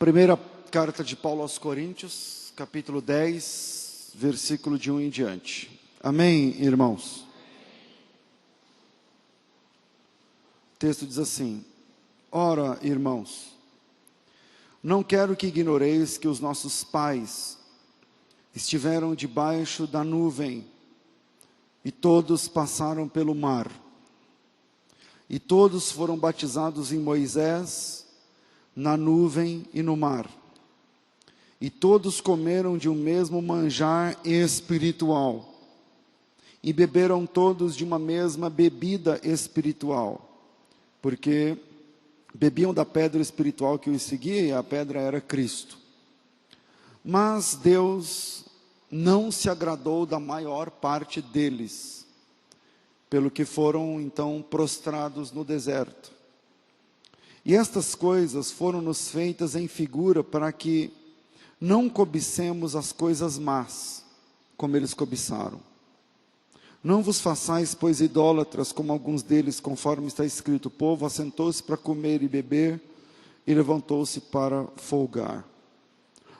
Primeira carta de Paulo aos Coríntios, capítulo 10, versículo de 1 em diante. Amém, irmãos? O texto diz assim: Ora, irmãos, não quero que ignoreis que os nossos pais estiveram debaixo da nuvem, e todos passaram pelo mar, e todos foram batizados em Moisés, na nuvem e no mar, e todos comeram de um mesmo manjar espiritual, e beberam todos de uma mesma bebida espiritual, porque bebiam da pedra espiritual que os seguia, e a pedra era Cristo. Mas Deus não se agradou da maior parte deles, pelo que foram então prostrados no deserto. E estas coisas foram-nos feitas em figura, para que não cobicemos as coisas más, como eles cobiçaram. Não vos façais, pois, idólatras, como alguns deles, conforme está escrito: o povo assentou-se para comer e beber, e levantou-se para folgar.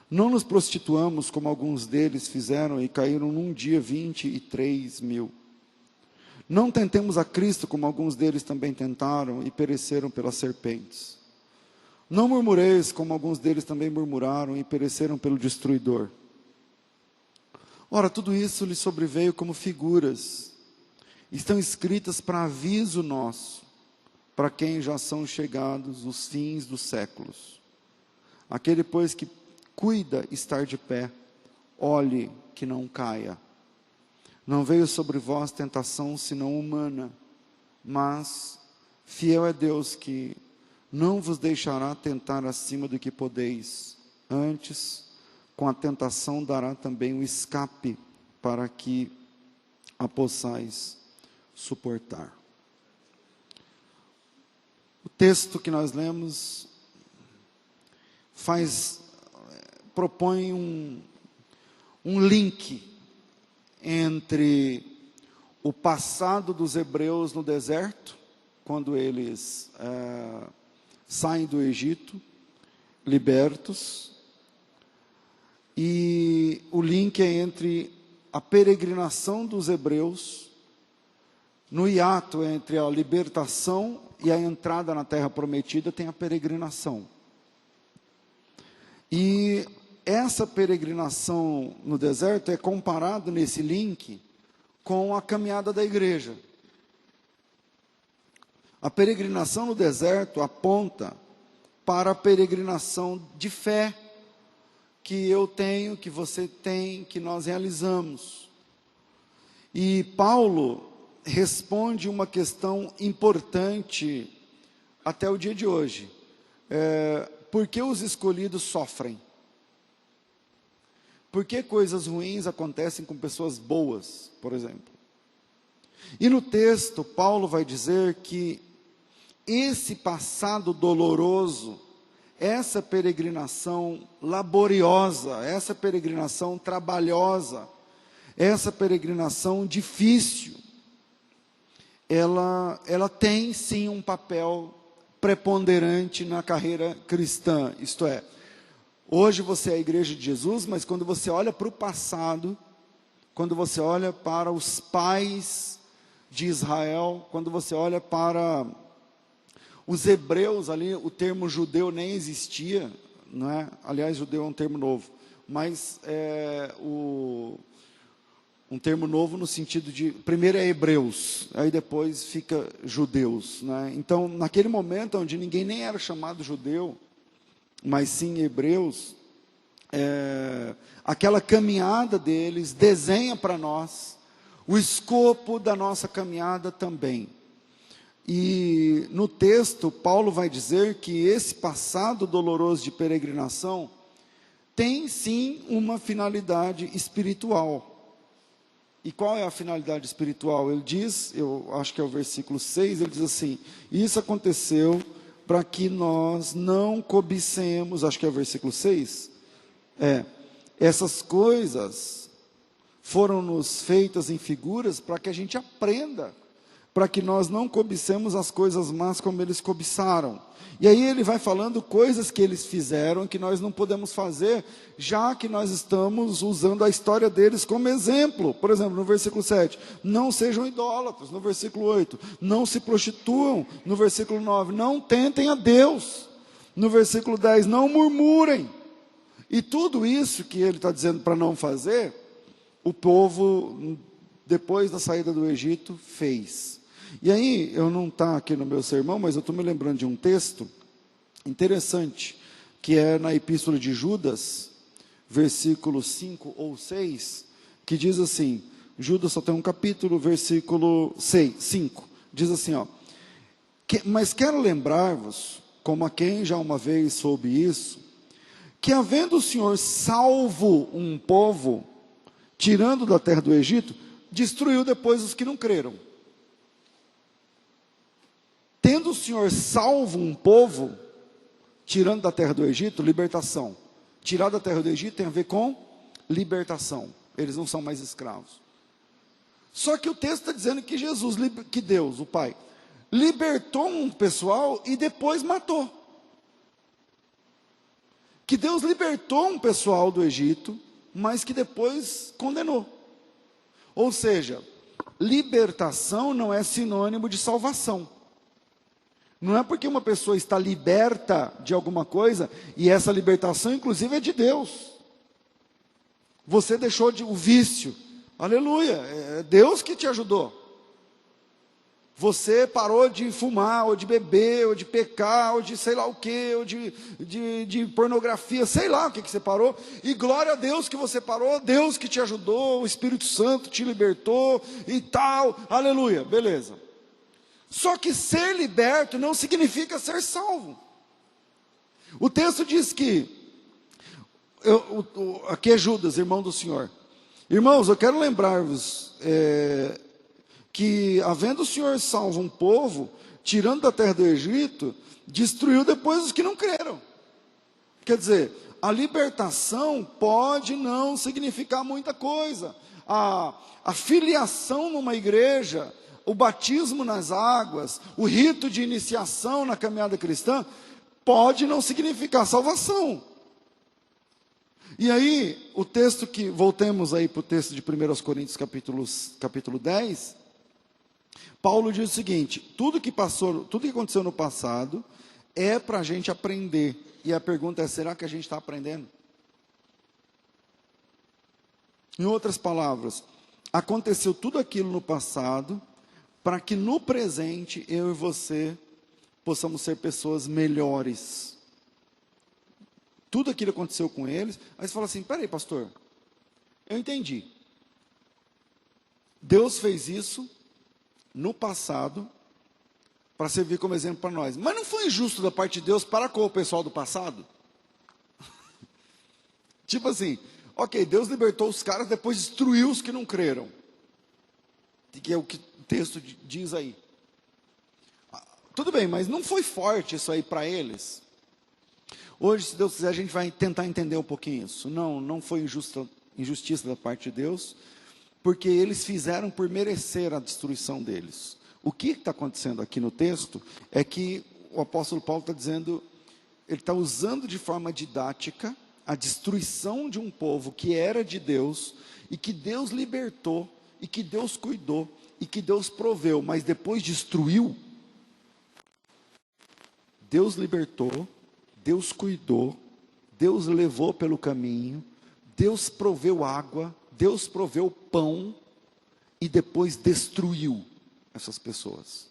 Não nos prostituamos, como alguns deles fizeram, e caíram num dia 23.000. Não tentemos a Cristo, como alguns deles também tentaram, e pereceram pelas serpentes. Não murmureis, como alguns deles também murmuraram, e pereceram pelo destruidor. Ora, tudo isso lhe sobreveio como figuras, estão escritas para aviso nosso, para quem já são chegados os fins dos séculos. Aquele, pois, que cuida estar de pé, olhe que não caia. Não veio sobre vós tentação senão humana, mas fiel é Deus, que não vos deixará tentar acima do que podeis. Antes, com a tentação dará também o escape, para que a possais suportar. O texto que nós lemos propõe um link entre o passado dos hebreus no deserto, quando eles saem do Egito, libertos, e o link é entre a peregrinação dos hebreus, no hiato entre a libertação e a entrada na terra prometida, tem a peregrinação. E essa peregrinação no deserto é comparado nesse link com a caminhada da igreja. A peregrinação no deserto aponta para a peregrinação de fé que eu tenho, que você tem, que nós realizamos. E Paulo responde uma questão importante até o dia de hoje. Por que os escolhidos sofrem? Por que coisas ruins acontecem com pessoas boas, por exemplo? E no texto, Paulo vai dizer que esse passado doloroso, essa peregrinação laboriosa, essa peregrinação trabalhosa, essa peregrinação difícil, ela tem sim um papel preponderante na carreira cristã, isto é, hoje você é a igreja de Jesus, mas quando você olha para o passado, quando você olha para os pais de Israel, quando você olha para os hebreus ali, o termo judeu nem existia, não é? Aliás, judeu é um termo novo, mas um termo novo no sentido de, primeiro é hebreus, aí depois fica judeus, né? Então, naquele momento onde ninguém nem era chamado judeu, mas sim hebreus, aquela caminhada deles desenha para nós o escopo da nossa caminhada também. E no texto, Paulo vai dizer que esse passado doloroso de peregrinação tem sim uma finalidade espiritual. E qual é a finalidade espiritual? Ele diz, eu acho que é o versículo 6, ele diz assim: isso aconteceu para que nós não cobicemos, acho que é o versículo 6, essas coisas foram-nos feitas em figuras para que a gente aprenda para que nós não cobicemos as coisas más como eles cobiçaram. E aí ele vai falando coisas que eles fizeram que nós não podemos fazer, já que nós estamos usando a história deles como exemplo. Por exemplo, no versículo 7, não sejam idólatras. No versículo 8, não se prostituam. No versículo 9, não tentem a Deus. No versículo 10, não murmurem. E tudo isso que ele está dizendo para não fazer, o povo, depois da saída do Egito, fez. E aí, eu não está aqui no meu sermão, mas eu estou me lembrando de um texto interessante, que é na Epístola de Judas, versículo 5 ou 6, que diz assim, Judas só tem um capítulo, versículo 5, diz assim, mas quero lembrar-vos, como a quem já uma vez soube isso, que havendo o Senhor salvo um povo, tirando da terra do Egito, destruiu depois os que não creram. Tendo o Senhor salvo um povo, tirando da terra do Egito, libertação. Tirar da terra do Egito tem a ver com libertação. Eles não são mais escravos. Só que o texto está dizendo que que Deus, o Pai, libertou um pessoal e depois matou. Que Deus libertou um pessoal do Egito, mas que depois condenou. Ou seja, libertação não é sinônimo de salvação. Não é porque uma pessoa está liberta de alguma coisa, e essa libertação inclusive é de Deus. Você deixou o vício, aleluia, é Deus que te ajudou. Você parou de fumar, ou de beber, ou de pecar, ou de sei lá o que, ou de pornografia, sei lá o que você parou, e glória a Deus que você parou, Deus que te ajudou, o Espírito Santo te libertou, e tal, aleluia, beleza. Só que ser liberto não significa ser salvo. O texto diz que, aqui é Judas, irmão do Senhor. Irmãos, eu quero lembrar-vos que, havendo o Senhor salvo um povo, tirando da terra do Egito, destruiu depois os que não creram. Quer dizer, a libertação pode não significar muita coisa. A filiação numa igreja, o batismo nas águas, o rito de iniciação na caminhada cristã, pode não significar salvação. E aí, o texto que, voltemos aí para o texto de 1 Coríntios capítulo 10, Paulo diz o seguinte, tudo que aconteceu no passado, é para a gente aprender. E a pergunta é, será que a gente está aprendendo? Em outras palavras, aconteceu tudo aquilo no passado, para que no presente, eu e você, possamos ser pessoas melhores. Tudo aquilo aconteceu com eles, aí você fala assim, peraí pastor, eu entendi. Deus fez isso no passado, para servir como exemplo para nós. Mas não foi injusto da parte de Deus para com o pessoal do passado? Tipo assim, ok, Deus libertou os caras, depois destruiu os que não creram. Que é o que o texto diz aí. Tudo bem, mas não foi forte isso aí para eles? Hoje, se Deus quiser, a gente vai tentar entender um pouquinho isso. Não foi injustiça da parte de Deus, porque eles fizeram por merecer a destruição deles. O que está acontecendo aqui no texto é que o apóstolo Paulo está dizendo, ele está usando de forma didática a destruição de um povo que era de Deus, e que Deus libertou, e que Deus cuidou, e que Deus proveu, mas depois destruiu. Deus libertou, Deus cuidou, Deus levou pelo caminho, Deus proveu água, Deus proveu pão, e depois destruiu essas pessoas.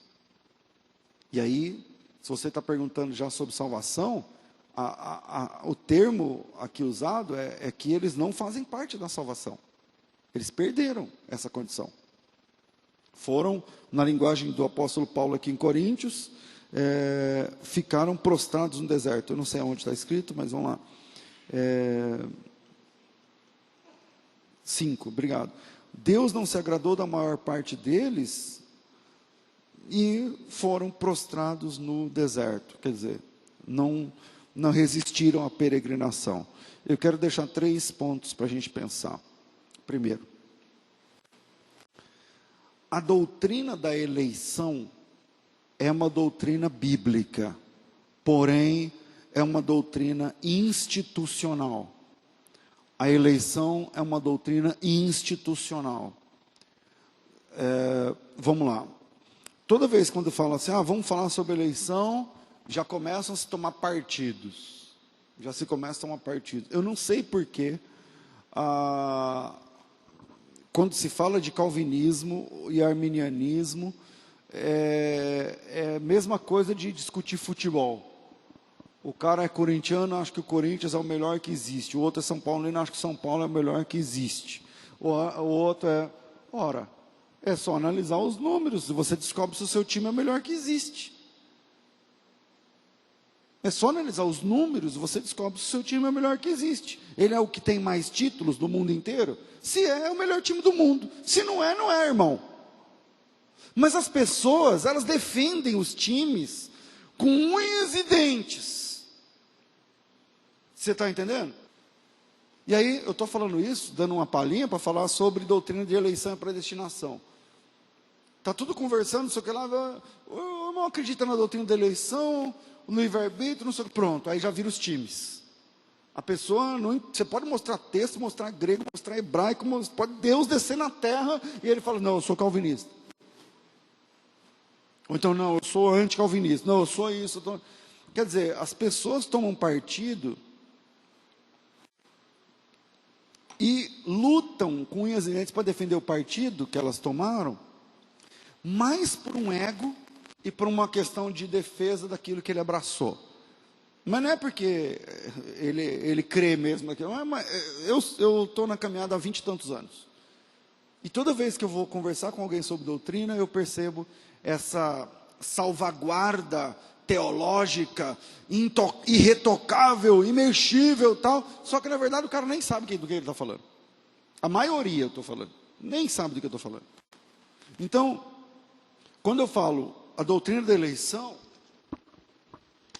E aí, se você está perguntando já sobre salvação, o termo aqui usado é que eles não fazem parte da salvação. Eles perderam essa condição. Foram, na linguagem do apóstolo Paulo aqui em Coríntios, ficaram prostrados no deserto. Eu não sei aonde está escrito, mas vamos lá. 5, obrigado. Deus não se agradou da maior parte deles e foram prostrados no deserto. Quer dizer, não resistiram à peregrinação. Eu quero deixar 3 pontos para a gente pensar. Primeiro, a doutrina da eleição é uma doutrina bíblica, porém é uma doutrina institucional. A eleição é uma doutrina institucional. Vamos lá. Toda vez quando fala assim, vamos falar sobre eleição, já começam a se tomar partidos. Já se começa a tomar partidos. Eu não sei porquê, quando se fala de calvinismo e arminianismo, é a mesma coisa de discutir futebol. O cara é corintiano, acha que o Corinthians é o melhor que existe. O outro é São Paulino, acha que São Paulo é o melhor que existe. O outro é só analisar os números. Você descobre se o seu time é o melhor que existe. É só analisar os números, você descobre se o seu time é o melhor que existe. Ele é o que tem mais títulos do mundo inteiro? Se é o melhor time do mundo. Se não é, não é, irmão. Mas as pessoas, elas defendem os times com unhas e dentes. Você está entendendo? E aí, eu estou falando isso, dando uma palhinha para falar sobre doutrina de eleição e predestinação. Está tudo conversando, não sei o que lá, eu não acredito na doutrina da eleição, no livre-arbítrio, não sei o que, pronto, aí já vira os times. A pessoa, você pode mostrar texto, mostrar grego, mostrar hebraico, pode Deus descer na terra, e ele fala, não, eu sou calvinista. Ou então, não, eu sou anti-calvinista, não, eu sou isso. Quer dizer, as pessoas tomam partido e lutam com unhas e dentes para defender o partido que elas tomaram, mais por um ego e por uma questão de defesa daquilo que ele abraçou. Mas não é porque ele crê mesmo naquilo. Eu estou na caminhada há 20 e tantos anos. E toda vez que eu vou conversar com alguém sobre doutrina, eu percebo essa salvaguarda teológica, irretocável, imexível, tal. Só que, na verdade, o cara nem sabe do que ele está falando. A maioria, eu estou falando, nem sabe do que eu estou falando. Então, quando eu falo a doutrina da eleição,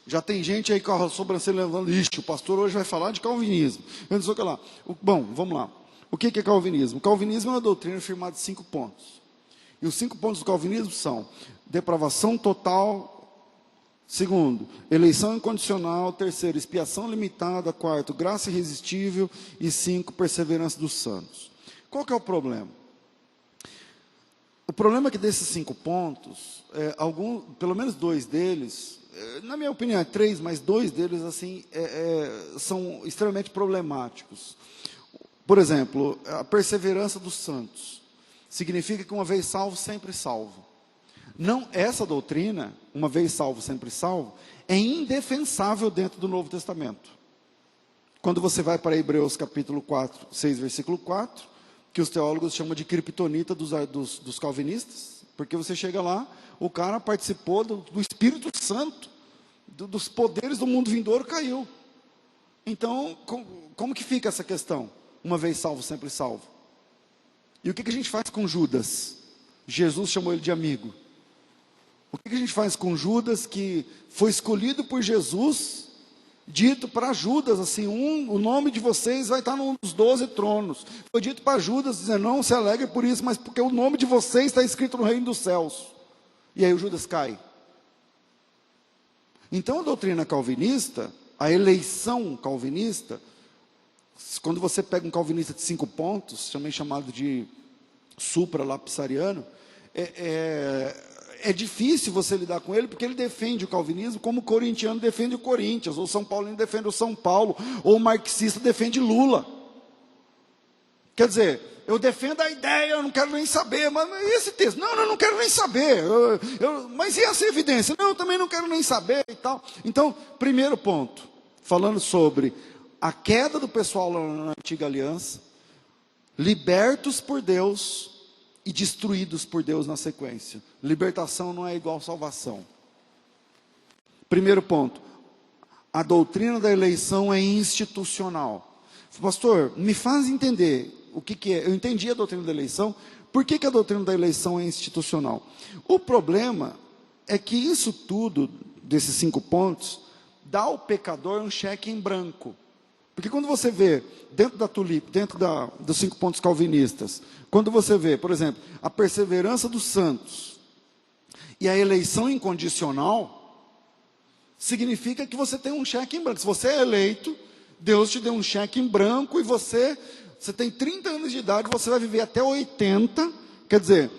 já tem gente aí com a sobrancelha levando, o pastor hoje vai falar de calvinismo. Eu não sei o que lá. Bom, vamos lá. O que é calvinismo? O calvinismo é uma doutrina firmada em 5 pontos. E os 5 pontos do calvinismo são depravação total. Segundo, eleição incondicional. Terceiro, expiação limitada. Quarto, graça irresistível. E 5, perseverança dos santos. Qual que é o problema? O problema é que desses 5 pontos, pelo menos 2 deles, na minha opinião é 3, mas 2 deles assim, são extremamente problemáticos. Por exemplo, a perseverança dos santos. Significa que uma vez salvo, sempre salvo. Não, essa doutrina, uma vez salvo, sempre salvo, é indefensável dentro do Novo Testamento. Quando você vai para Hebreus capítulo 4, 6, versículo 4, que os teólogos chamam de criptonita dos calvinistas, porque você chega lá, o cara participou do Espírito Santo, dos poderes do mundo vindouro, caiu. Então, como que fica essa questão? Uma vez salvo, sempre salvo. E o que a gente faz com Judas? Jesus chamou ele de amigo. O que a gente faz com Judas, que foi escolhido por Jesus, dito para Judas, assim, o nome de vocês vai estar num dos 12 tronos. Foi dito para Judas, dizendo, não se alegre por isso, mas porque o nome de vocês está escrito no reino dos céus. E aí o Judas cai. Então a doutrina calvinista, a eleição calvinista, quando você pega um calvinista de 5 pontos, também chamado de supra-lapsariano, é difícil você lidar com ele, porque ele defende o calvinismo como o corintiano defende o Corinthians, ou o São Paulino defende o São Paulo, ou o marxista defende Lula. Quer dizer, eu defendo a ideia, eu não quero nem saber, mas e esse texto? Não, eu não quero nem saber. Mas e essa evidência? Não, eu também não quero nem saber e tal. Então, primeiro ponto, falando sobre a queda do pessoal na antiga aliança, libertos por Deus e destruídos por Deus na sequência. Libertação não é igual salvação. Primeiro ponto, a doutrina da eleição é institucional. Pastor, me faz entender o que é. Eu entendi a doutrina da eleição, por que a doutrina da eleição é institucional? O problema é que isso tudo, desses 5 pontos, dá ao pecador um cheque em branco. Porque quando você vê, dentro da Tulip, dos 5 pontos calvinistas, quando você vê, por exemplo, a perseverança dos santos e a eleição incondicional, significa que você tem um cheque em branco. Se você é eleito, Deus te deu um cheque em branco e você tem 30 anos de idade, você vai viver até 80, quer dizer,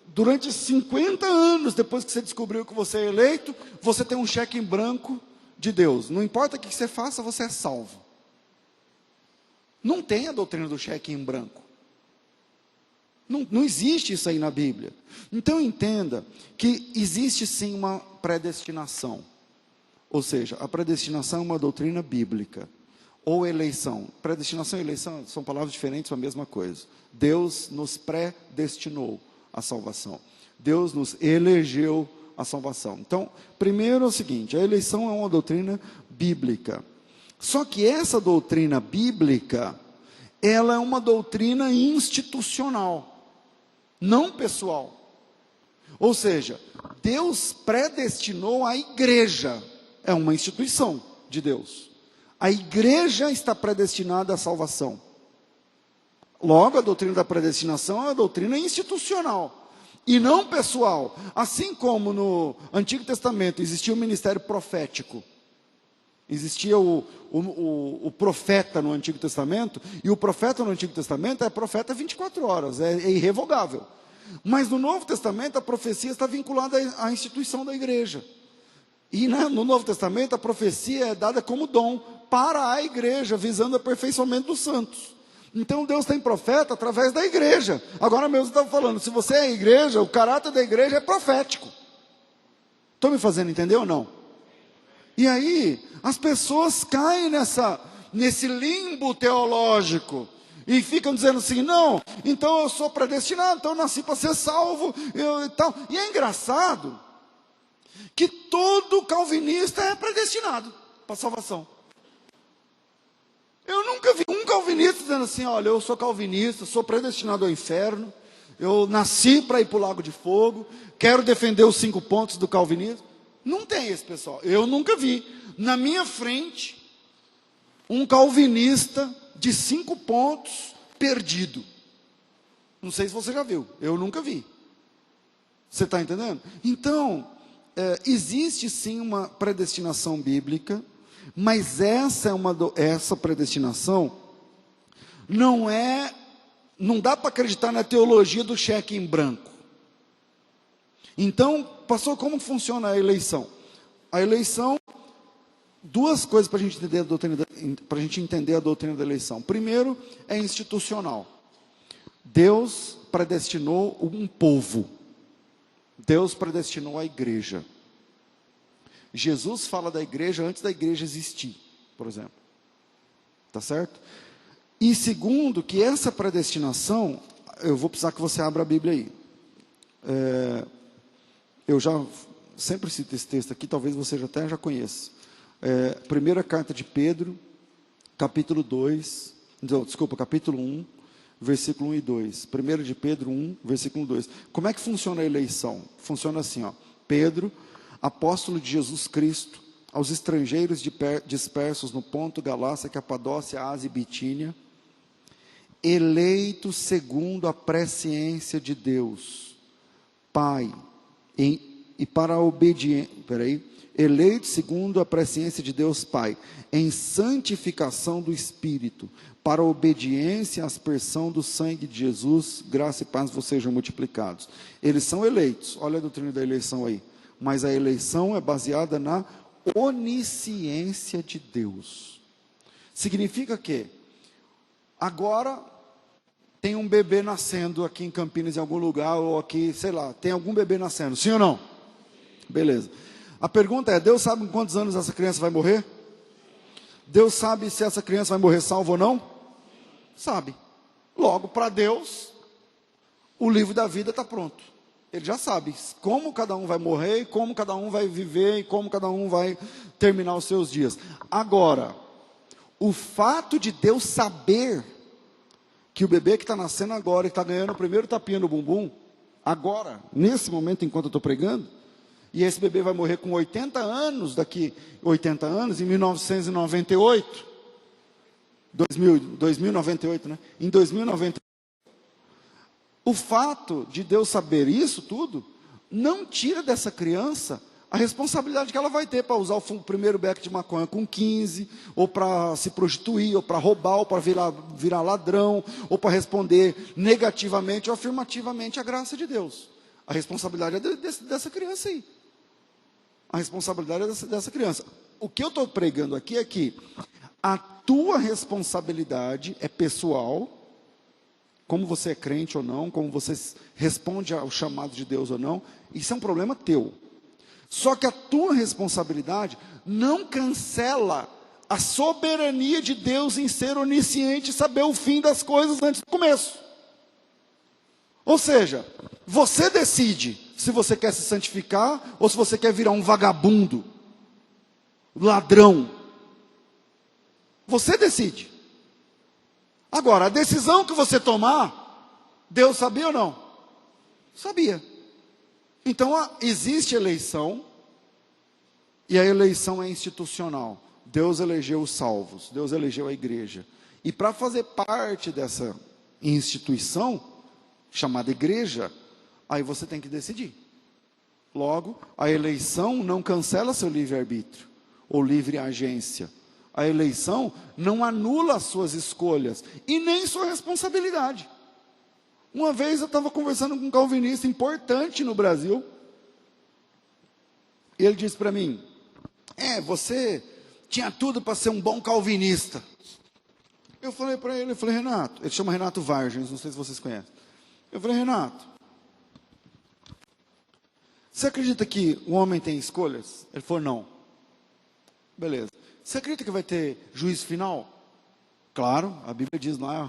durante 50 anos depois que você descobriu que você é eleito, você tem um cheque em branco de Deus. Não importa o que você faça, você é salvo. Não tem a doutrina do cheque em branco. Não existe isso aí na Bíblia. Então entenda que existe sim uma predestinação. Ou seja, a predestinação é uma doutrina bíblica. Ou eleição. Predestinação e eleição são palavras diferentes, mas a mesma coisa. Deus nos predestinou à salvação. Deus nos elegeu à salvação. Então, primeiro é o seguinte, a eleição é uma doutrina bíblica. Só que essa doutrina bíblica, ela é uma doutrina institucional, não pessoal. Ou seja, Deus predestinou a igreja, é uma instituição de Deus. A igreja está predestinada à salvação. Logo, a doutrina da predestinação é uma doutrina institucional e não pessoal. Assim como no Antigo Testamento existia o ministério profético, existia o profeta no Antigo Testamento, e o profeta no Antigo Testamento é profeta 24 horas, é irrevogável. Mas no Novo Testamento a profecia está vinculada à instituição da igreja. E no Novo Testamento a profecia é dada como dom para a igreja, visando o aperfeiçoamento dos santos. Então Deus tem profeta através da igreja. Agora mesmo eu estava falando, se você é a igreja, o caráter da igreja é profético. Estou me fazendo entender ou não? E aí, as pessoas caem nesse limbo teológico, e ficam dizendo assim, não, então eu sou predestinado, então eu nasci para ser salvo, e tal. E é engraçado, que todo calvinista é predestinado para a salvação. Eu nunca vi um calvinista dizendo assim, olha, eu sou calvinista, sou predestinado ao inferno, eu nasci para ir para o lago de fogo, quero defender os 5 pontos do calvinismo. Não tem esse pessoal, eu nunca vi. Na minha frente, um calvinista de 5 pontos perdido. Não sei se você já viu, eu nunca vi. Você está entendendo? Então, existe sim uma predestinação bíblica, mas essa predestinação não dá para acreditar na teologia do cheque em branco. Então, pastor, como funciona a eleição? A eleição, 2 coisas para a gente entender a doutrina da eleição. Primeiro, é institucional. Deus predestinou um povo. Deus predestinou a igreja. Jesus fala da igreja antes da igreja existir, por exemplo. Tá certo? E segundo, que essa predestinação, eu vou precisar que você abra a Bíblia aí. Eu já sempre cito esse texto aqui, talvez você até já conheça. Primeira carta de Pedro, capítulo 1, versículo 1 e 2. 1 de Pedro 1, versículo 2. Como é que funciona a eleição? Funciona assim, ó. Pedro, apóstolo de Jesus Cristo, aos estrangeiros dispersos no Ponto, Galácia, Capadócia, Ásia e Bitínia, eleitos segundo a presciência de Deus, Pai, e para a obediência, eleitos segundo a presciência de Deus Pai, em santificação do Espírito, para a obediência e aspersão do sangue de Jesus, graça e paz vos sejam multiplicados. Eles são eleitos, olha a doutrina da eleição aí, mas a eleição é baseada na onisciência de Deus. Significa que agora tem um bebê nascendo aqui em Campinas, em algum lugar, ou aqui, sei lá, tem algum bebê nascendo, sim ou não? Beleza. A pergunta é, Deus sabe em quantos anos essa criança vai morrer? Deus sabe se essa criança vai morrer salva ou não? Sabe. Logo, para Deus, o livro da vida está pronto. Ele já sabe como cada um vai morrer, como cada um vai viver, e como cada um vai terminar os seus dias. Agora, o fato de Deus saber que o bebê que está nascendo agora, que está ganhando o primeiro tapinha no bumbum, agora, nesse momento, enquanto eu estou pregando, e esse bebê vai morrer com 80 anos, daqui 80 anos, em 1998, 2098, né? Em 2098. O fato de Deus saber isso tudo, não tira dessa criança a responsabilidade que ela vai ter para usar o primeiro beck de maconha com 15, ou para se prostituir, ou para roubar, ou para virar ladrão, ou para responder negativamente ou afirmativamente à graça de Deus. A responsabilidade é dessa criança aí. A responsabilidade é dessa criança. O que eu estou pregando aqui é que a tua responsabilidade é pessoal, como você é crente ou não, como você responde ao chamado de Deus ou não, isso é um problema teu. Só que a tua responsabilidade não cancela a soberania de Deus em ser onisciente e saber o fim das coisas antes do começo. Ou seja, você decide se você quer se santificar ou se você quer virar um vagabundo, ladrão. Você decide. Agora, a decisão que você tomar, Deus sabia ou não? Sabia. Então, existe eleição, e a eleição é institucional. Deus elegeu os salvos, Deus elegeu a igreja. E para fazer parte dessa instituição, chamada igreja, aí você tem que decidir. Logo, a eleição não cancela seu livre-arbítrio, ou livre agência. A eleição não anula as suas escolhas, e nem sua responsabilidade. Uma vez eu estava conversando com um calvinista importante no Brasil, e ele disse para mim, você tinha tudo para ser um bom calvinista. Eu falei para ele, Renato, ele chama Renato Vargens, não sei se vocês conhecem. Eu falei, Renato, você acredita que o homem tem escolhas? Ele falou, não. Beleza. Você acredita que vai ter juízo final? Claro, a Bíblia diz lá,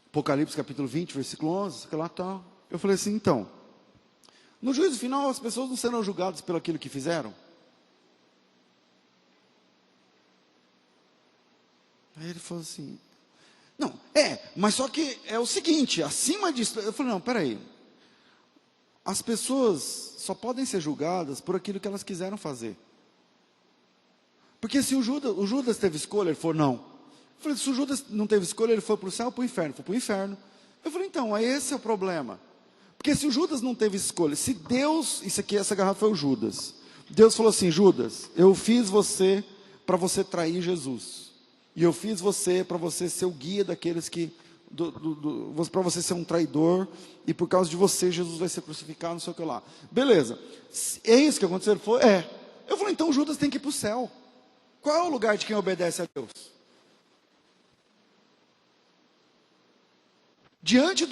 Apocalipse capítulo 20, versículo 11, que lá está. Eu falei assim, então, no juízo final as pessoas não serão julgadas pelo aquilo que fizeram? Aí ele falou assim, não, mas só que é o seguinte, acima disso, eu falei, não, peraí, as pessoas só podem ser julgadas por aquilo que elas quiseram fazer. Porque se o Judas teve escolha, ele falou, não. Eu falei, se o Judas não teve escolha, ele foi para o céu ou para o inferno? Foi para o inferno. Eu falei, então, esse é o problema. Porque se o Judas não teve escolha, se Deus, essa garrafa foi o Judas. Deus falou assim, Judas, eu fiz você para você trair Jesus. E eu fiz você para você ser o guia daqueles que, para você ser um traidor, e por causa de você, Jesus vai ser crucificado, não sei o que lá. Beleza, é isso que aconteceu? Ele falou, Eu falei, então Judas tem que ir para o céu. Qual é o lugar de quem obedece a Deus? Diante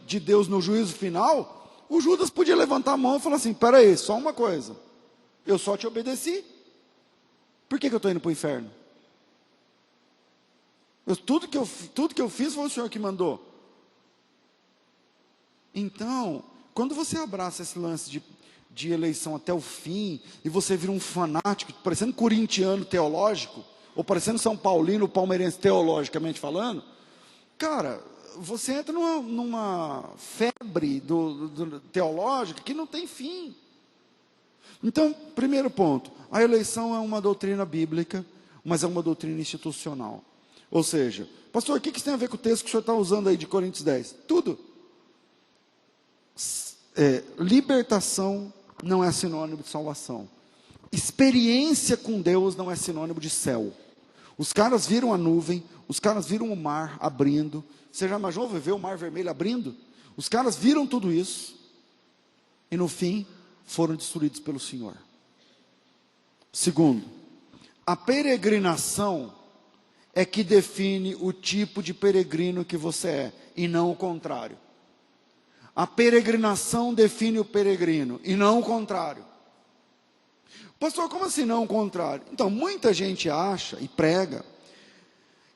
de Deus no juízo final, o Judas podia levantar a mão e falar assim, peraí, só uma coisa, eu só te obedeci, por que eu estou indo para o inferno? Tudo que eu fiz foi o Senhor que mandou. Então, quando você abraça esse lance de eleição até o fim, e você vira um fanático, parecendo corintiano teológico, ou parecendo São Paulino, palmeirense teologicamente falando, cara, você entra numa febre teológica que não tem fim. Então, primeiro ponto, a eleição é uma doutrina bíblica, mas é uma doutrina institucional. Ou seja, pastor, o que isso tem a ver com o texto que o senhor está usando aí de Coríntios 10? Tudo. Libertação não é sinônimo de salvação. Experiência com Deus não é sinônimo de céu. Os caras viram a nuvem, os caras viram o mar abrindo. Você já imaginou ver o mar vermelho abrindo? Os caras viram tudo isso e no fim foram destruídos pelo Senhor. Segundo, a peregrinação é que define o tipo de peregrino que você é, e não o contrário. A peregrinação define o peregrino, e não o contrário. Pastor, como assim não o contrário? Então, muita gente acha e prega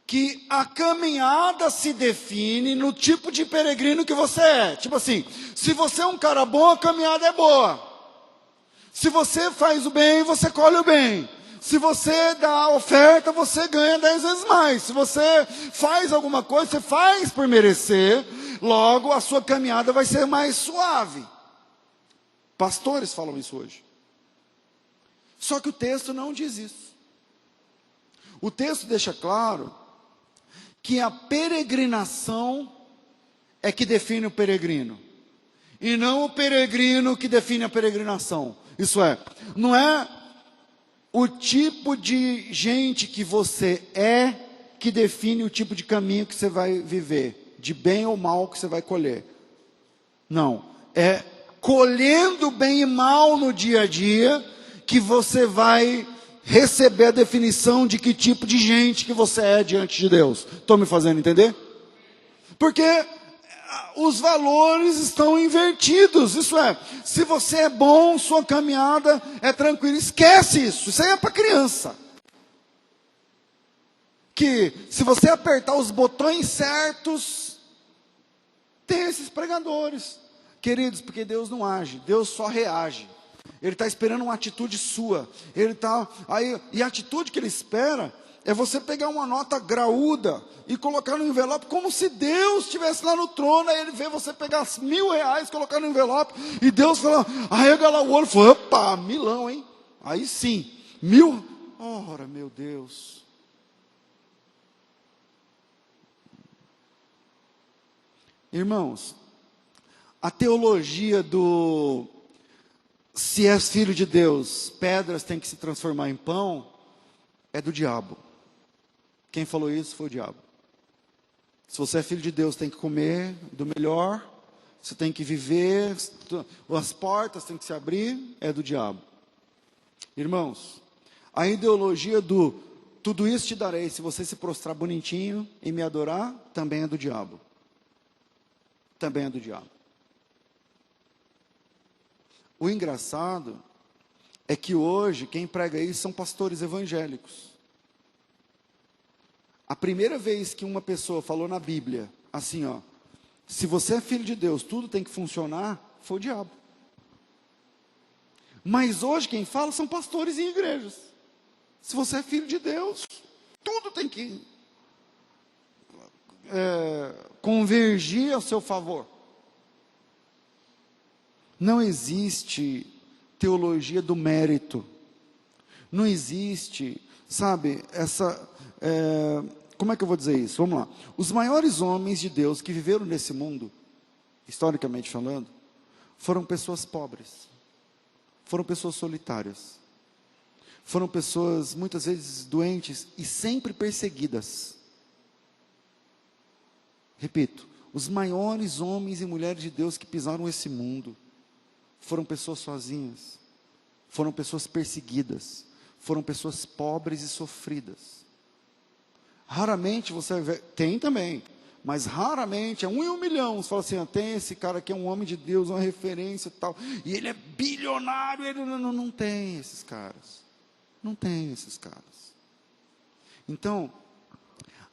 que a caminhada se define no tipo de peregrino que você é. Tipo assim, se você é um cara bom, a caminhada é boa. Se você faz o bem, você colhe o bem. Se você dá a oferta, você ganha 10 vezes mais. Se você faz alguma coisa, você faz por merecer, logo a sua caminhada vai ser mais suave. Pastores falam isso hoje. Só que o texto não diz isso. O texto deixa claro que a peregrinação é que define o peregrino, e não o peregrino que define a peregrinação. Isso é, não é o tipo de gente que você é que define o tipo de caminho que você vai viver, de bem ou mal que você vai colher. Não, é colhendo bem e mal no dia a dia que você vai receber a definição de que tipo de gente que você é diante de Deus. Estão me fazendo entender? Porque os valores estão invertidos. Isso é, se você é bom, sua caminhada é tranquila. Esquece isso. Isso aí é para criança. Que se você apertar os botões certos, tem esses pregadores. Queridos, porque Deus não age, Deus só reage. Ele está esperando uma atitude sua. E a atitude que ele espera é você pegar uma nota graúda e colocar no envelope, como se Deus estivesse lá no trono. Aí ele vê você pegar R$1.000, colocar no envelope, e Deus fala, arrega lá o olho e fala, opa, milão, hein? Aí sim, 1.000, ora meu Deus. Irmãos, a teologia do se és filho de Deus, pedras têm que se transformar em pão, é do diabo. Quem falou isso foi o diabo. Se você é filho de Deus, tem que comer do melhor, você tem que viver, as portas têm que se abrir, é do diabo. Irmãos, a ideologia do tudo isso te darei se você se prostrar bonitinho e me adorar, também é do diabo. Também é do diabo. O engraçado é que hoje quem prega isso são pastores evangélicos. A primeira vez que uma pessoa falou na Bíblia, assim ó, se você é filho de Deus, tudo tem que funcionar, foi o diabo. Mas hoje quem fala são pastores em igrejas. Se você é filho de Deus, tudo tem que convergir ao seu favor. Não existe teologia do mérito. Não existe, sabe, como é que eu vou dizer isso? Vamos lá. Os maiores homens de Deus que viveram nesse mundo, historicamente falando, foram pessoas pobres. Foram pessoas solitárias. Foram pessoas, muitas vezes, doentes e sempre perseguidas. Repito, os maiores homens e mulheres de Deus que pisaram esse mundo, foram pessoas sozinhas, foram pessoas perseguidas, foram pessoas pobres e sofridas. Raramente você vê, tem também, mas raramente, é 1 em 1 milhão, você fala assim, tem esse cara que é um homem de Deus, uma referência e tal, e ele é bilionário, ele não tem esses caras. Não tem esses caras. Então,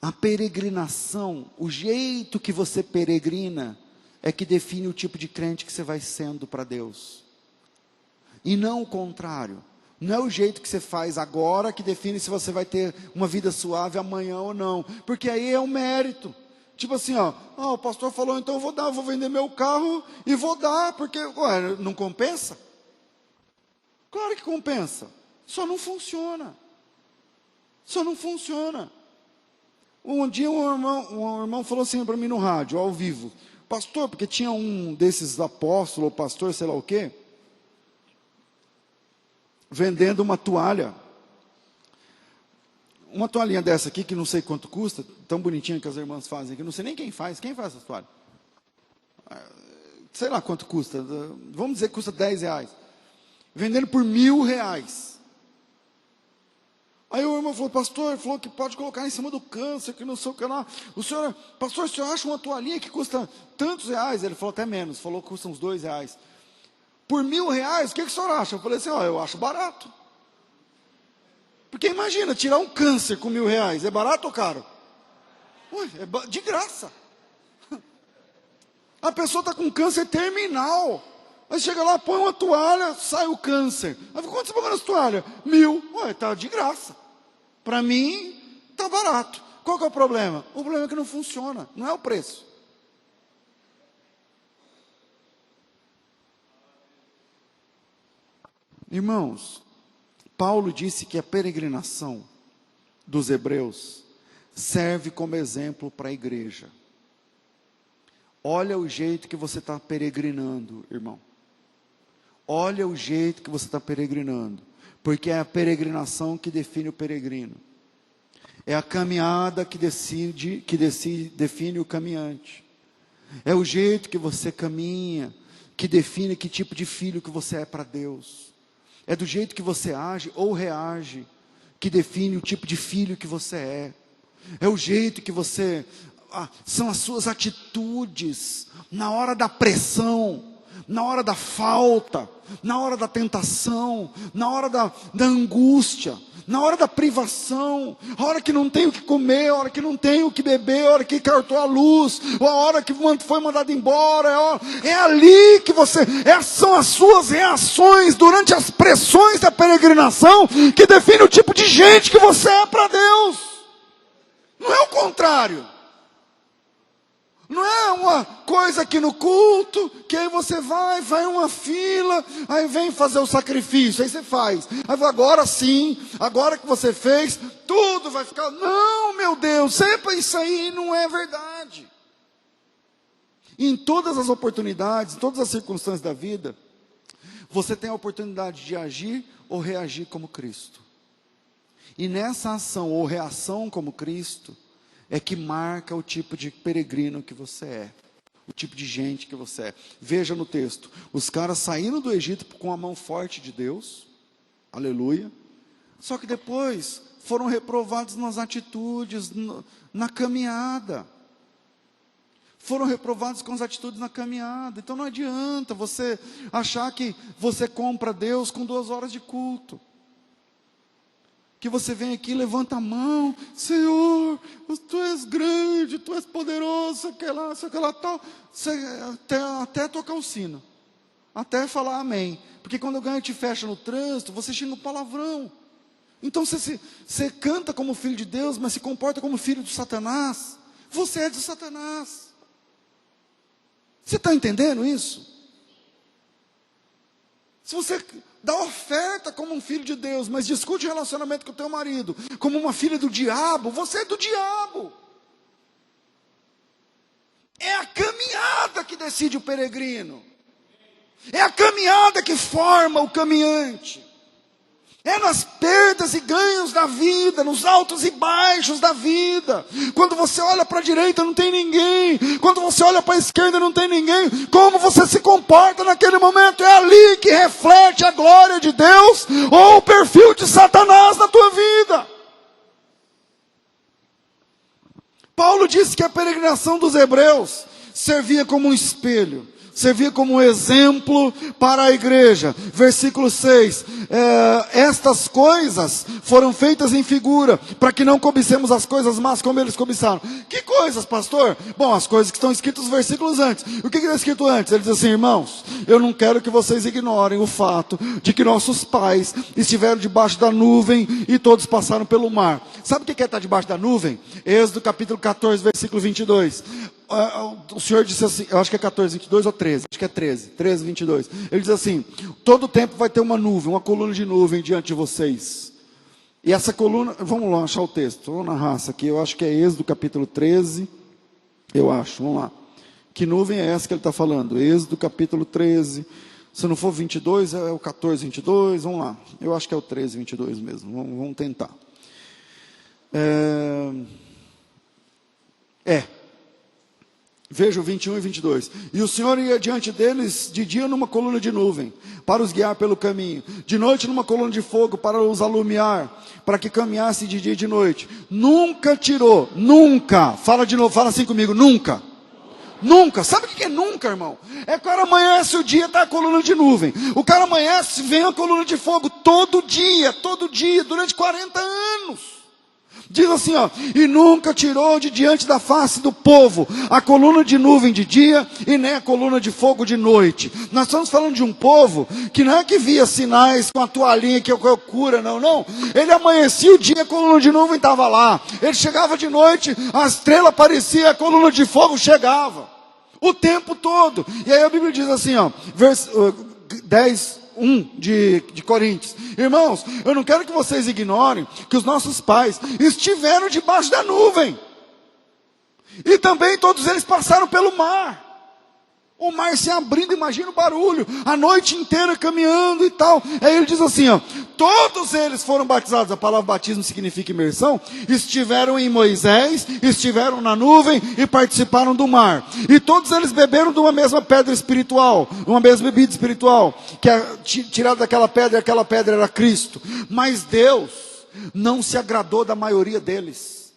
a peregrinação, o jeito que você peregrina, é que define o tipo de crente que você vai sendo para Deus. E não o contrário. Não é o jeito que você faz agora que define se você vai ter uma vida suave amanhã ou não. Porque aí é um mérito. Tipo assim, o pastor falou, então eu vou vender meu carro e vou dar, porque não compensa? Claro que compensa. Só não funciona. Só não funciona. Um dia um irmão falou assim para mim no rádio, ao vivo, pastor, porque tinha um desses apóstolos, ou pastor, sei lá o quê, vendendo uma toalha. Uma toalhinha dessa aqui, que não sei quanto custa, tão bonitinha que as irmãs fazem aqui, não sei nem quem faz essa toalha? Sei lá quanto custa, vamos dizer que custa R$10. Vendendo por R$1.000. Aí o irmão falou, pastor, falou que pode colocar em cima do câncer, que não sei o que lá. Pastor, o senhor acha uma toalhinha que custa tantos reais? Ele falou até menos, falou que custa uns R$2. Por R$1.000, o que o senhor acha? Eu falei assim, eu acho barato. Porque imagina, tirar um câncer com R$1.000, é barato ou caro? É de graça. A pessoa está com câncer terminal. Aí chega lá, põe uma toalha, sai o câncer. Aí quanto você pagou nessa toalha? 1.000. Está de graça. Para mim, está barato. Qual que é o problema? O problema é que não funciona, não é o preço. Irmãos, Paulo disse que a peregrinação dos Hebreus serve como exemplo para a igreja. Olha o jeito que você está peregrinando, irmão. Olha o jeito que você está peregrinando. Porque é a peregrinação que define o peregrino. É a caminhada que define o caminhante. É o jeito que você caminha, que define que tipo de filho que você é para Deus. É do jeito que você age ou reage, que define o tipo de filho que você é. É o jeito que você... são as suas atitudes, na hora da pressão, na hora da falta, na hora da tentação, na hora da angústia, na hora da privação, a hora que não tem o que comer, a hora que não tem o que beber, a hora que cortou a luz, ou a hora que foi mandado embora, é ali que são as suas reações durante as pressões da peregrinação, que define o tipo de gente que você é para Deus, não é o contrário. Não é uma coisa aqui no culto, que aí você vai uma fila, aí vem fazer o sacrifício, aí você faz. Aí agora sim, agora que você fez, tudo vai ficar... Não, meu Deus, sempre isso aí não é verdade. E em todas as oportunidades, em todas as circunstâncias da vida, você tem a oportunidade de agir ou reagir como Cristo. E nessa ação ou reação como Cristo, é que marca o tipo de peregrino que você é, o tipo de gente que você é. Veja no texto, os caras saíram do Egito com a mão forte de Deus, aleluia, só que depois foram reprovados nas atitudes, na caminhada. Foram reprovados com as atitudes na caminhada. Então não adianta você achar que você compra Deus com 2 horas de culto. Que você vem aqui e levanta a mão, Senhor, Tu és grande, Tu és poderoso, aquela tal, até tocar o sino, até falar amém, porque quando alguém te fecha no trânsito, você xinga o palavrão, então você canta como filho de Deus, mas se comporta como filho de Satanás, você é de Satanás, você está entendendo isso? Se você dá oferta como um filho de Deus, mas discute relacionamento com o teu marido como uma filha do diabo, você é do diabo. É a caminhada que decide o peregrino. É a caminhada que forma o caminhante. É nas perdas e ganhos da vida, nos altos e baixos da vida. Quando você olha para a direita não tem ninguém, quando você olha para a esquerda não tem ninguém. Como você se comporta naquele momento, é ali que reflete a glória de Deus ou o perfil de Satanás na tua vida. Paulo disse que a peregrinação dos hebreus servia como um espelho, servia como um exemplo para a igreja. Versículo 6, estas coisas foram feitas em figura, para que não cobicemos as coisas más como eles cobiçaram. Que coisas, pastor? Bom, as coisas que estão escritas nos versículos antes. O que está escrito antes? Ele diz assim: irmãos, eu não quero que vocês ignorem o fato de que nossos pais estiveram debaixo da nuvem e todos passaram pelo mar. Sabe o que é estar debaixo da nuvem? Êxodo capítulo 14, versículo 22. O Senhor disse assim, eu acho que é 14, 22 ou 13, acho que é 13, 22. Ele diz assim: todo tempo vai ter uma nuvem, uma coluna de nuvem diante de vocês. E essa coluna, vamos lá achar o texto, vamos narrar isso aqui, eu acho que é Êxodo capítulo 13, eu acho, vamos lá. Que nuvem é essa que ele está falando? Êxodo capítulo 13, se não for 22, é o 14, 22, vamos lá. Eu acho que é o 13, 22 mesmo, vamos tentar. Veja o 21 e 22. E o Senhor ia diante deles de dia numa coluna de nuvem, para os guiar pelo caminho. De noite numa coluna de fogo, para os alumiar, para que caminhasse de dia e de noite. Nunca tirou, nunca. Fala de novo, fala assim comigo, nunca. Nunca. Sabe o que é nunca, irmão? É que o cara amanhece o dia, está a coluna de nuvem. O cara amanhece, vem a coluna de fogo todo dia, durante 40 anos. Diz assim, e nunca tirou de diante da face do povo a coluna de nuvem de dia e nem a coluna de fogo de noite. Nós estamos falando de um povo que não é que via sinais com a toalhinha que cura, não. Ele amanhecia o dia, a coluna de nuvem estava lá. Ele chegava de noite, a estrela aparecia, a coluna de fogo chegava. O tempo todo. E aí a Bíblia diz assim, verso 10, 1 de Coríntios. Irmãos, eu não quero que vocês ignorem que os nossos pais estiveram debaixo da nuvem. E também todos eles passaram pelo mar. O mar se abrindo, imagina o barulho, a noite inteira caminhando e tal. Aí ele diz assim, ó, todos eles foram batizados, a palavra batismo significa imersão, estiveram em Moisés, estiveram na nuvem e participaram do mar. E todos eles beberam de uma mesma pedra espiritual, uma mesma bebida espiritual, que tirada daquela pedra, e aquela pedra era Cristo. Mas Deus não se agradou da maioria deles.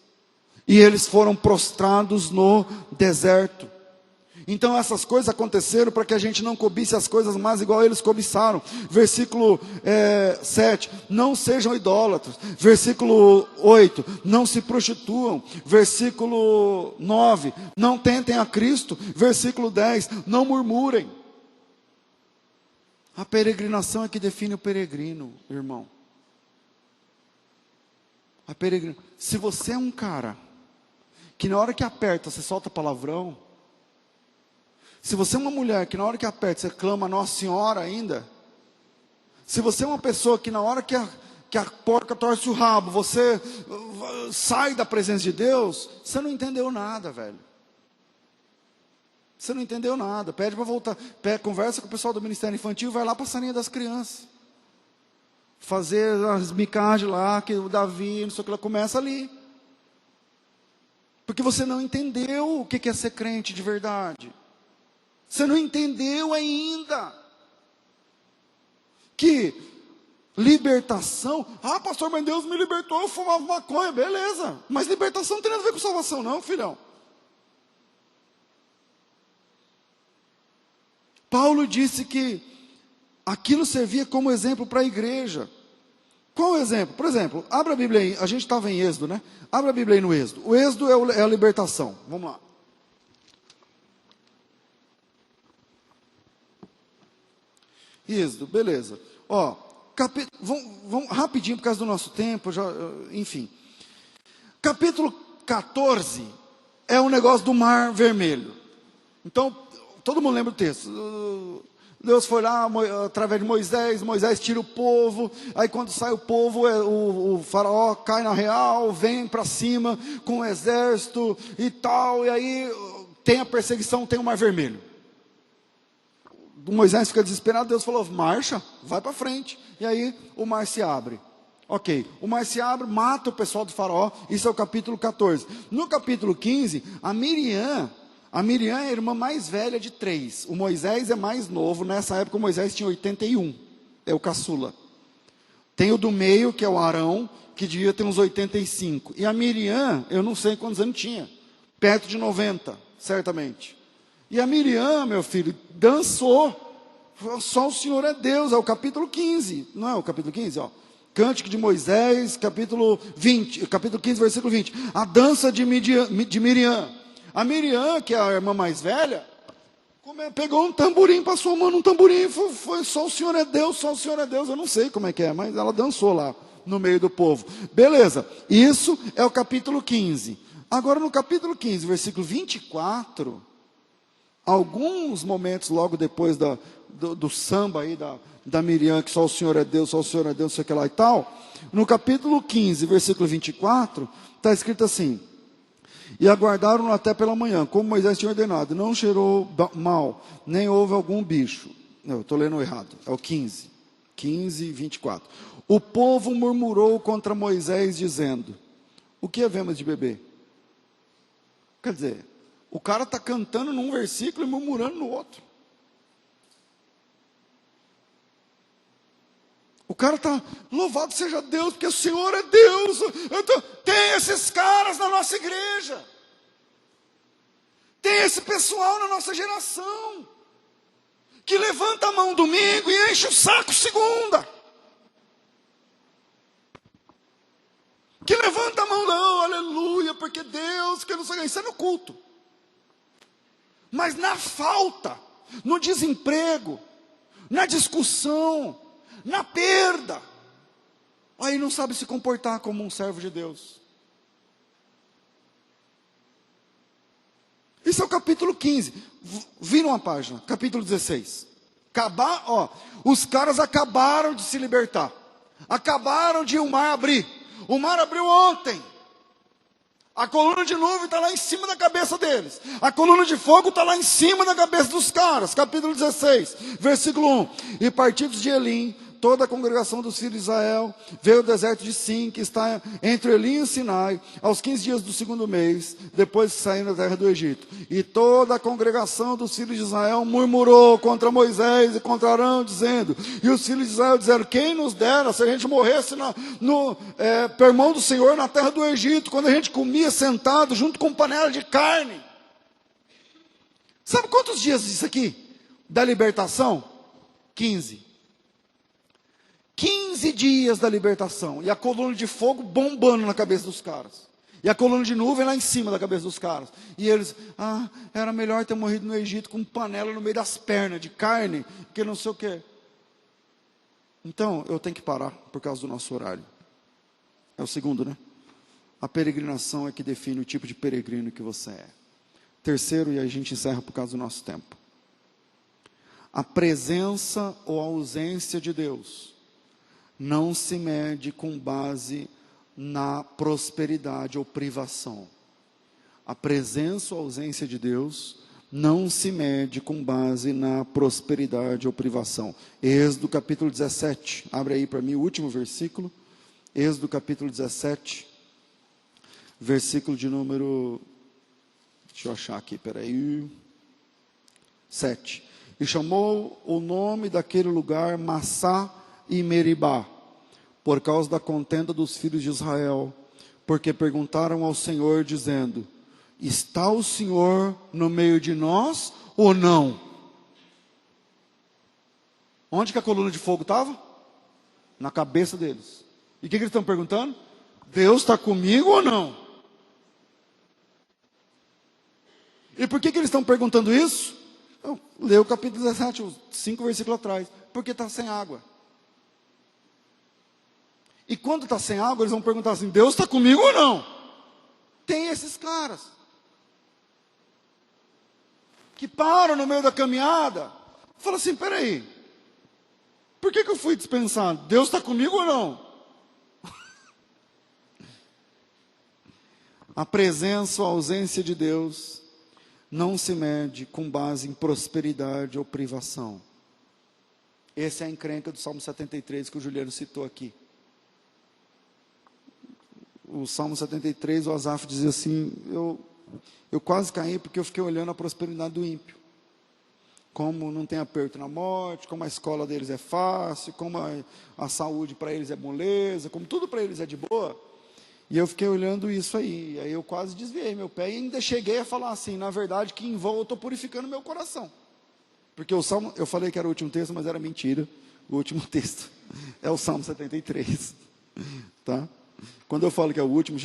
E eles foram prostrados no deserto. Então essas coisas aconteceram para que a gente não cobisse as coisas mais igual eles cobiçaram. Versículo 7, não sejam idólatras. Versículo 8, não se prostituam. Versículo 9, não tentem a Cristo. Versículo 10, não murmurem. A peregrinação é que define o peregrino, irmão. Se você é um cara que na hora que aperta você solta palavrão, se você é uma mulher que na hora que aperta você clama Nossa Senhora ainda, se você é uma pessoa que na hora que a porca torce o rabo, você sai da presença de Deus, você não entendeu nada, velho. Você não entendeu nada. Pede para voltar, conversa com o pessoal do Ministério Infantil, vai lá para a salinha das crianças. Fazer as micagens lá, que o Davi, não sei o que, ela começa ali. Porque você não entendeu o que é ser crente de verdade. Você não entendeu ainda que libertação, pastor, mas Deus me libertou, eu fumava maconha, beleza, mas libertação não tem nada a ver com salvação não, filhão. Paulo disse que aquilo servia como exemplo para a igreja. Qual o exemplo? Por exemplo, abra a Bíblia aí, a gente estava em Êxodo, né? Abra a Bíblia aí no Êxodo. O Êxodo é a libertação, vamos lá. Êxodo, beleza. Ó, vamos rapidinho por causa do nosso tempo, enfim. Capítulo 14 é o negócio do Mar Vermelho. Então, todo mundo lembra o texto. Deus foi lá através de Moisés tira o povo, aí quando sai o povo, o faraó cai na real, vem para cima com o exército e tal, e aí tem a perseguição, tem o Mar Vermelho. Moisés fica desesperado, Deus falou, marcha, vai para frente. E aí o mar se abre. Ok, o mar se abre, mata o pessoal do faraó, isso é o capítulo 14. No capítulo 15, a Miriam é a irmã mais velha de 3. O Moisés é mais novo, nessa época o Moisés tinha 81, é o caçula. Tem o do meio, que é o Arão, que devia ter uns 85. E a Miriam, eu não sei quantos anos tinha, perto de 90, certamente. E a Miriam, meu filho, dançou. Só o Senhor é Deus, é o capítulo 15. Não é o capítulo 15, ó. Cântico de Moisés, capítulo 20, capítulo 15, versículo 20. A dança de Miriam. A Miriam, que é a irmã mais velha, pegou um tamborim, passou a mão num tamborim, foi só o Senhor é Deus, só o Senhor é Deus. Eu não sei como é que é, mas ela dançou lá no meio do povo. Beleza, isso é o capítulo 15. Agora no capítulo 15, versículo 24... alguns momentos logo depois do samba aí da Miriam, que só o Senhor é Deus, só o Senhor é Deus, não sei o que lá e tal. No capítulo 15, versículo 24, está escrito assim: e aguardaram até pela manhã, como Moisés tinha ordenado, não cheirou mal, nem houve algum bicho. Não, eu estou lendo errado, é o 15, 24. O povo murmurou contra Moisés, dizendo, o que havemos de beber? Quer dizer, o cara está cantando num versículo e murmurando no outro. O cara está, louvado seja Deus, porque o Senhor é Deus. Tem esses caras na nossa igreja. Tem esse pessoal na nossa geração. Que levanta a mão domingo e enche o saco segunda. Que levanta a mão, não, aleluia, porque Deus, que não sei, isso é no culto. Mas na falta, no desemprego, na discussão, na perda, aí não sabe se comportar como um servo de Deus. Isso é o capítulo 15. Vira uma página, capítulo 16. Os caras acabaram de se libertar. Acabaram de o mar abrir. O mar abriu ontem. A coluna de nuvem está lá em cima da cabeça deles. A coluna de fogo está lá em cima da cabeça dos caras. Capítulo 16, versículo 1. E partidos de Elim, toda a congregação dos filhos de Israel, veio ao deserto de Sim, que está entre Elim e o Sinai, aos 15 dias do segundo mês, depois que saíram da terra do Egito. E toda a congregação dos filhos de Israel murmurou contra Moisés e contra Arão, dizendo, e os filhos de Israel disseram, quem nos dera se a gente morresse per mão do Senhor na terra do Egito, quando a gente comia sentado junto com panela de carne. Sabe quantos dias isso aqui? Da libertação? 15. 15 dias da libertação, e a coluna de fogo bombando na cabeça dos caras, e a coluna de nuvem lá em cima da cabeça dos caras, e eles, era melhor ter morrido no Egito com panela no meio das pernas, de carne, que não sei o que. Então, eu tenho que parar, por causa do nosso horário. É o segundo, né? A peregrinação é que define o tipo de peregrino que você é. Terceiro, e a gente encerra por causa do nosso tempo. A presença ou a ausência de Deus não se mede com base na prosperidade ou privação. A presença ou ausência de Deus não se mede com base na prosperidade ou privação. Êxodo capítulo 17, abre aí para mim o último versículo. Êxodo capítulo 17, versículo de número, deixa eu achar aqui, peraí, 7. E chamou o nome daquele lugar Massá e Meribá, por causa da contenda dos filhos de Israel, porque perguntaram ao Senhor, dizendo, está o Senhor no meio de nós ou não? Onde que a coluna de fogo estava? Na cabeça deles. E o que eles estão perguntando? Deus está comigo ou não? E por que eles estão perguntando isso? Lê o capítulo 17, 5 versículos atrás. Porque está sem água. E quando está sem água, eles vão perguntar assim, Deus está comigo ou não? Tem esses caras que param no meio da caminhada, falam assim, peraí, por que eu fui dispensado? Deus está comigo ou não? A presença ou a ausência de Deus não se mede com base em prosperidade ou privação. Essa é a encrenca do Salmo 73 que o Juliano citou aqui. O Salmo 73, o Asaf dizia assim, eu quase caí porque eu fiquei olhando a prosperidade do ímpio. Como não tem aperto na morte, como a escola deles é fácil, como a saúde para eles é moleza, como tudo para eles é de boa. E eu fiquei olhando isso aí eu quase desviei meu pé e ainda cheguei a falar assim, na verdade que em vão eu estou purificando meu coração. Porque o Salmo, eu falei que era o último texto, mas era mentira. O último texto é o Salmo 73. Tá? Quando eu falo que é o último,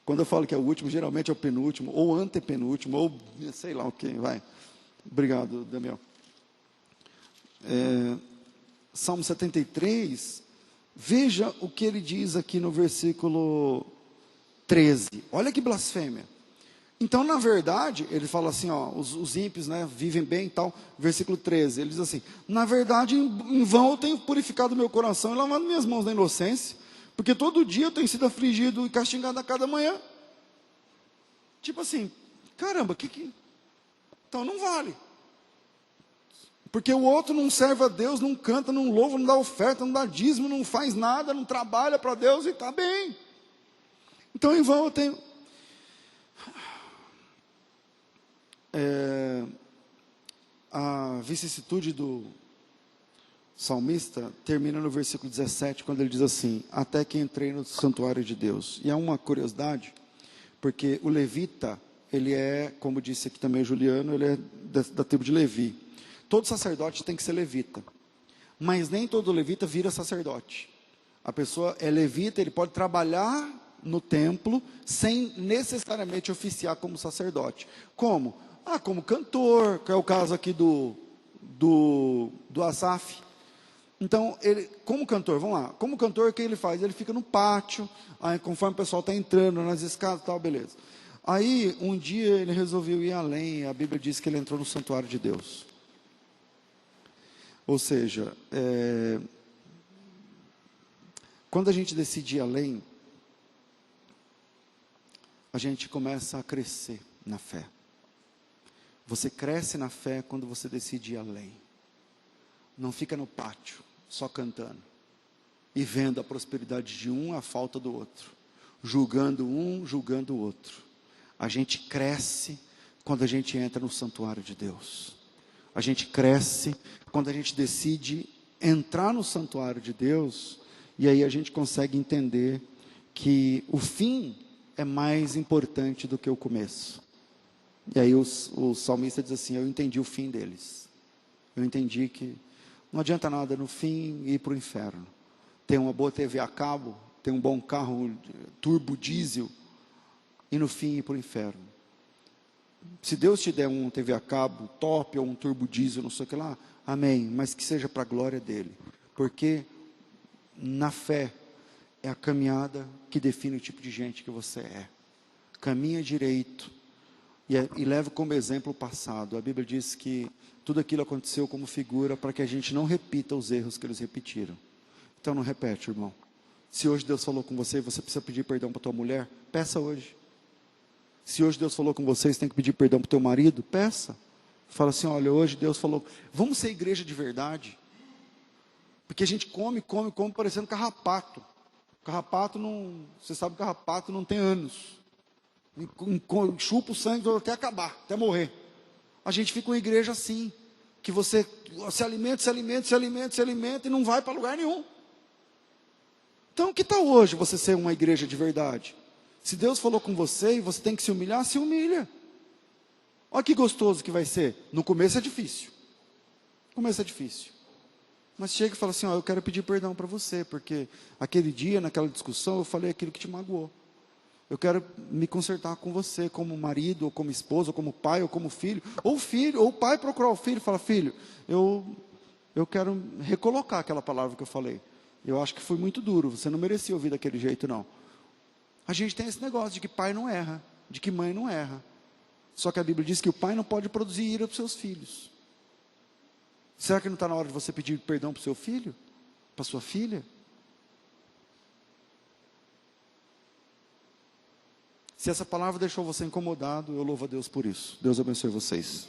Quando eu falo que é o último, geralmente é o penúltimo, ou antepenúltimo, ou sei lá o que, vai. Obrigado, Daniel. Salmo 73, veja o que ele diz aqui no versículo 13. Olha que blasfêmia. Então, na verdade, ele fala assim, os ímpios, né, vivem bem e tal, versículo 13, ele diz assim, na verdade, em vão eu tenho purificado meu coração e lavado minhas mãos da inocência, porque todo dia eu tenho sido afligido e castigado a cada manhã. Tipo assim, caramba, então não vale. Porque o outro não serve a Deus, não canta, não louva, não dá oferta, não dá dízimo, não faz nada, não trabalha para Deus e está bem. Então, em vão eu tenho... a vicissitude do salmista termina no versículo 17, quando ele diz assim, até que entrei no santuário de Deus. E é uma curiosidade, porque o levita, ele é, como disse aqui também o Juliano, ele é da tribo de Levi. Todo sacerdote tem que ser levita, mas nem todo levita vira sacerdote. A pessoa é levita, ele pode trabalhar no templo, sem necessariamente oficiar como sacerdote. Como? Como cantor, que é o caso aqui do Asaf. Então, ele, como cantor, vamos lá, como cantor, o que ele faz? Ele fica no pátio, aí, conforme o pessoal está entrando nas escadas e tal, beleza. Aí, um dia, ele resolveu ir além. A Bíblia diz que ele entrou no santuário de Deus. Ou seja, quando a gente decide ir além, a gente começa a crescer na fé. Você cresce na fé quando você decide ir além. Não fica no pátio, só cantando. E vendo a prosperidade de um, a falta do outro. Julgando um, julgando o outro. A gente cresce quando a gente entra no santuário de Deus. A gente cresce quando a gente decide entrar no santuário de Deus. E aí a gente consegue entender que o fim é mais importante do que o começo. E aí o salmista diz assim: eu entendi o fim deles. Eu entendi que não adianta nada no fim ir para o inferno. Ter uma boa TV a cabo, ter um bom carro turbo diesel, e no fim ir para o inferno. Se Deus te der um TV a cabo top, ou um turbo diesel, não sei o que lá, amém, mas que seja para a glória dele. Porque na fé é a caminhada que define o tipo de gente que você é. Caminha direito e leve como exemplo o passado. A Bíblia diz que tudo aquilo aconteceu como figura para que a gente não repita os erros que eles repetiram. Então não repete, irmão. Se hoje Deus falou com você e você precisa pedir perdão para tua mulher, peça hoje. Se hoje Deus falou com você, você tem que pedir perdão para o teu marido, peça. Fala assim: olha, hoje Deus falou, vamos ser igreja de verdade. Porque a gente come parecendo carrapato. Carrapato não, você sabe que carrapato não tem anos. Chupa o sangue até acabar, até morrer. A gente fica uma igreja assim, que você se alimenta e não vai para lugar nenhum. Então, que tal hoje você ser uma igreja de verdade? Se Deus falou com você e você tem que se humilhar, se humilha. Olha que gostoso que vai ser. No começo é difícil. No começo é difícil. Mas chega e fala assim: ó, eu quero pedir perdão para você, porque aquele dia, naquela discussão, eu falei aquilo que te magoou. Eu quero me consertar com você, como marido, ou como esposa, ou como pai, ou como filho. Ou o pai procurar o filho e falar: filho, eu quero recolocar aquela palavra que eu falei. Eu acho que foi muito duro, você não merecia ouvir daquele jeito, não. A gente tem esse negócio de que pai não erra, de que mãe não erra. Só que a Bíblia diz que o pai não pode produzir ira para os seus filhos. Será que não está na hora de você pedir perdão para o seu filho? Para a sua filha? Se essa palavra deixou você incomodado, eu louvo a Deus por isso. Deus abençoe vocês.